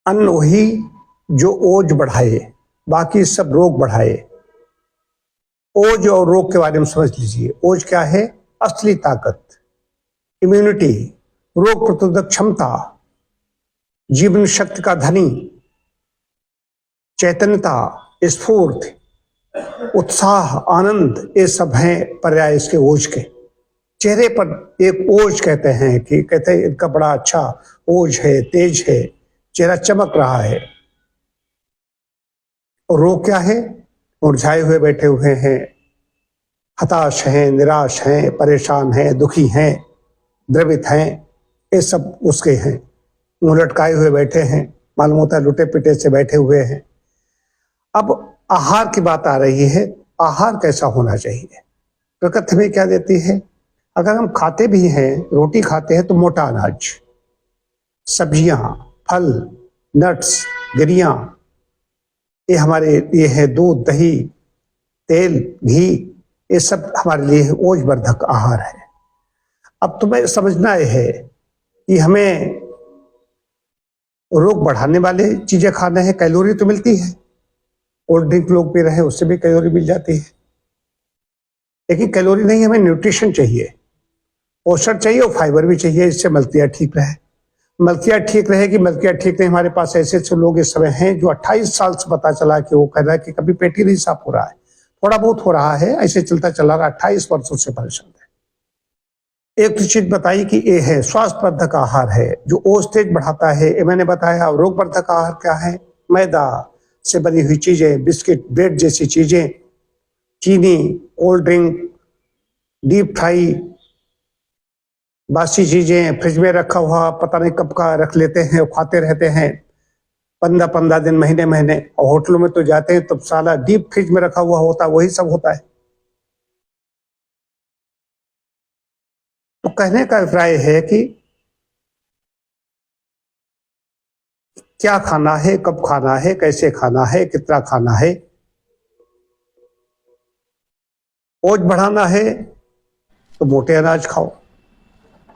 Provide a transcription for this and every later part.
अन्न वही जो ओज बढ़ाए, बाकी सब रोग बढ़ाए। ओज और रोग के बारे में समझ लीजिए। ओज क्या है? असली ताकत, इम्यूनिटी, रोग प्रतिरोधक क्षमता, जीवन शक्ति का धनी, चैतन्यता, स्फूर्ति, उत्साह, आनंद, ये सब हैं पर्याय इसके ओज के। चेहरे पर एक ओज कहते हैं कि कहते हैं इनका बड़ा अच्छा ओज है, तेज है, चेहरा चमक रहा है। और रोग क्या है? मुरझाए हुए बैठे हुए हैं, हताश हैं, निराश हैं, परेशान हैं, दुखी हैं, द्रवित हैं, ये सब उसके हैं। मुंह लटकाए हुए बैठे हैं, मालूम होता है लुटे पिटे से बैठे हुए हैं। अब आहार की बात आ रही है। आहार कैसा होना चाहिए? प्रकृति में क्या देती है? अगर हम खाते भी हैं, रोटी खाते हैं, तो मोटा अनाज, सब्जियां, फल, नट्स, गिरियां, ये हमारे लिए है। दूध, दही, तेल, घी, ये सब हमारे लिए ओजवर्धक आहार है। अब तुम्हें समझना यह है कि हमें रोग बढ़ाने वाले चीजें खाना है। कैलोरी तो मिलती है, कोल्ड ड्रिंक लोग पी रहे हैं, उससे भी कैलोरी मिल जाती है। लेकिन कैलोरी नहीं, हमें न्यूट्रिशन चाहिए, पोषण चाहिए और फाइबर भी चाहिए, इससे मलकिया ठीक रहे। मलकिया ठीक रहेगी, मलकिया ठीक नहीं। हमारे पास ऐसे ऐसे लोग इस समय हैं जो 28 साल से पता चला कि वो कह रहा है कि कभी पेट ही नहीं साफ हो रहा है, थोड़ा बहुत हो रहा है, ऐसे चलता चला रहा, 28 वर्षों से परेशान है। एक तो चीज बताई कि ये है स्वास्थ्यवर्धक आहार है जो ओज तेज बढ़ाता है, ये मैंने बताया। रोग वर्धक आहार क्या है? मैदा से बनी हुई चीजें, बिस्किट, ब्रेड जैसी चीजें, चीनी, कोल्ड ड्रिंक, डीप फ्राई, बासी चीजें, फ्रिज में रखा हुआ पता नहीं कब का रख लेते हैं और खाते रहते हैं 15-15 दिन, महीने महीने। और होटलों में तो जाते हैं तब साला डीप फ्रिज में रखा हुआ होता है, वही सब होता है। तो कहने का अभिप्राय है कि क्या खाना है, कब खाना है, कैसे खाना है, कितना खाना है। ओज बढ़ाना है तो मोटे अनाज खाओ,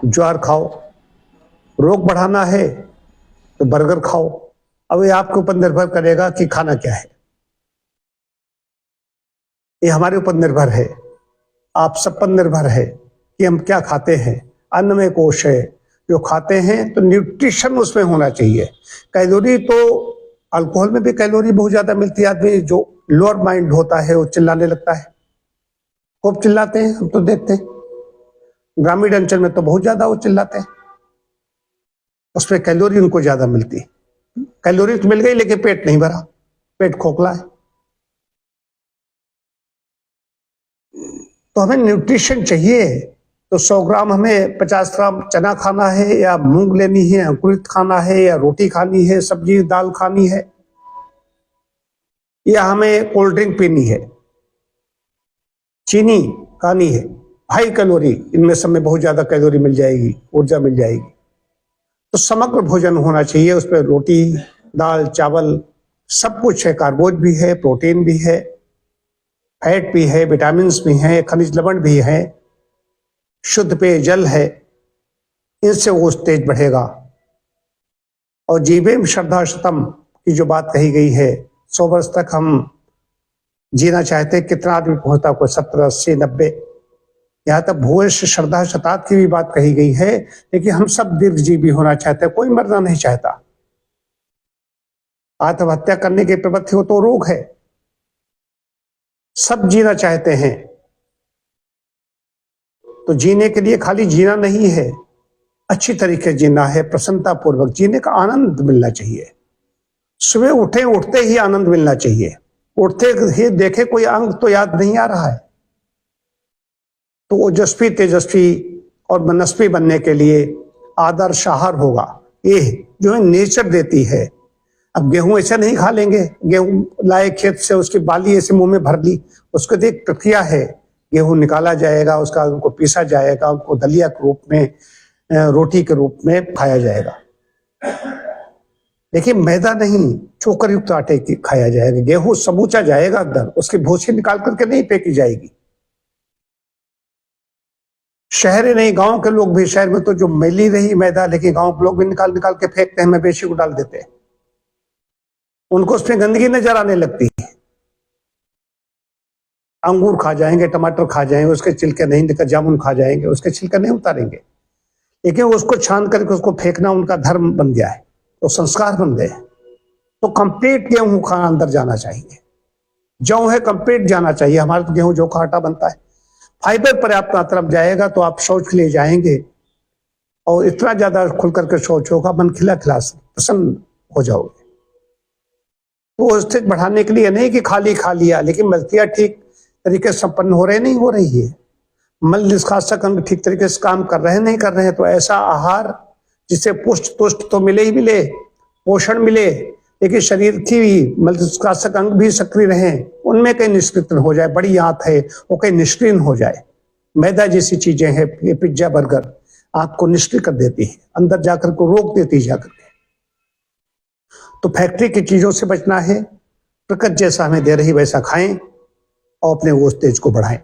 ज्वार खाओ। रोग बढ़ाना है तो बर्गर खाओ। अब ये आपके ऊपर निर्भर करेगा कि खाना क्या है। ये हमारे ऊपर निर्भर है, आप सब पर निर्भर है कि हम क्या खाते हैं। अन्न में कोश है, जो खाते हैं तो न्यूट्रिशन उसमें होना चाहिए। कैलोरी तो अल्कोहल में भी कैलोरी बहुत ज्यादा मिलती है। आदमी जो लोअर माइंड होता है वो चिल्लाने लगता है, खूब चिल्लाते हैं, हम तो देखते हैं। ग्रामीण अंचल में तो बहुत ज्यादा वो चिल्लाते हैं, उसमें कैलोरी उनको ज्यादा मिलती है। कैलोरी तो मिल गई लेकिन पेट नहीं भरा, पेट खोखला है। तो हमें न्यूट्रिशन चाहिए। तो 100 ग्राम हमें 50 ग्राम चना खाना है, या मूंग लेनी है, अंकुरित खाना है, या रोटी खानी है, सब्जी दाल खानी है, या हमें कोल्ड ड्रिंक पीनी है, चीनी खानी है। हाई कैलोरी, इनमें सब में बहुत ज्यादा कैलोरी मिल जाएगी, ऊर्जा मिल जाएगी। तो समग्र भोजन होना चाहिए, उसमें रोटी, दाल, चावल सब कुछ है। कार्बोज भी है, प्रोटीन भी है, फैट भी है, विटामिन भी है, खनिज लवण भी है, शुद्ध पेयजल है। इनसे वो तेज बढ़ेगा। और जीवेम श्रद्धा शतम की जो बात कही गई है, 100 वर्ष तक हम जीना चाहते हैं। कितना आदमी पहुंचता, कोई 70, 80, 90, यहाँ तक भूयश श्रद्धा शतात की भी बात कही गई है। लेकिन हम सब दीर्घजीवी होना चाहते हैं, कोई मरना नहीं चाहता। आत्महत्या करने की प्रवृत्ति हो तो रोग है, सब जीना चाहते हैं। तो जीने के लिए खाली जीना नहीं है, अच्छी तरीके जीना है, प्रसन्नता पूर्वक जीने का आनंद मिलना चाहिए। सुबह उठे, उठते ही आनंद मिलना चाहिए। उठते ही देखे कोई अंग तो याद नहीं आ रहा है, तो ओजस्वी, तेजस्वी और मनस्वी बनने के लिए आदर्श आहार होगा। ये जो है नेचर देती है। अब गेहूं ऐसा नहीं खा लेंगे, गेहूं लाए खेत से, उसकी बाली ऐसे मुंह में भर ली, उसको एक प्रक्रिया है। गेहूं निकाला जाएगा, उसका उनको पीसा जाएगा, उनको दलिया के रूप में, रोटी के रूप में खाया जाएगा। देखिए मैदा नहीं, चोकर युक्त आटे की खाया जाएगा। गेहूं समूचा जाएगा अंदर, उसकी भूसी निकाल करके नहीं फेंकी जाएगी। शहर नहीं, गांव के लोग भी, शहर में तो जो मैली रही मैदा, लेकिन गांव के लोग भी निकाल निकाल के फेंकते हैं, मवेशी को डाल देते हैं। उनको उसमें गंदगी नजर आने लगती है। अंगूर खा जाएंगे, टमाटर खा जाएंगे, उसके छिलके नहीं निकल, जामुन खा जाएंगे, उसके छिलके नहीं उतारेंगे, लेकिन उसको छान करके उसको फेंकना उनका धर्म बन गया है, तो संस्कार बन गए। तो कंप्लीट गेहूं खाना अंदर जाना चाहिए, जौ है कंप्लीट जाना चाहिए। हमारे तो गेहूं जौ का आटा बनता है, फाइबर पर्याप्त मात्रा में जाएगा तो आप शौच के लिए जाएंगे और इतना ज्यादा खुल करके शौच होगा, मन खिला खिला प्रसन्न हो जाओगे। तो स्थिति बढ़ाने के लिए नहीं कि खाली खा लिया, लेकिन मलकिया ठीक तरीके से संपन्न हो रहे, नहीं हो रही है, मल निष्कासक अंग ठीक तरीके से काम कर रहे हैं, नहीं कर रहे हैं, तो ऐसा आहार जिससे पुष्ट तुष्ट तो मिले ही मिले, पोषण मिले, लेकिन शरीर की मल निष्कासक अंग भी सक्रिय रहे, उनमें कहीं निष्क्रियण हो जाए, बड़ी आंत है वो कहीं निष्क्रियण हो जाए। मैदा जैसी चीजें हैं, ये पिज्जा बर्गर आंत को निष्क्रिय कर देती है, अंदर जाकर को रोक देती है जाकर के। तो फैक्ट्री की चीजों से बचना है, प्रकृति जैसा हमें दे रही वैसा खाएं और अपने वो तेज को बढ़ाएं।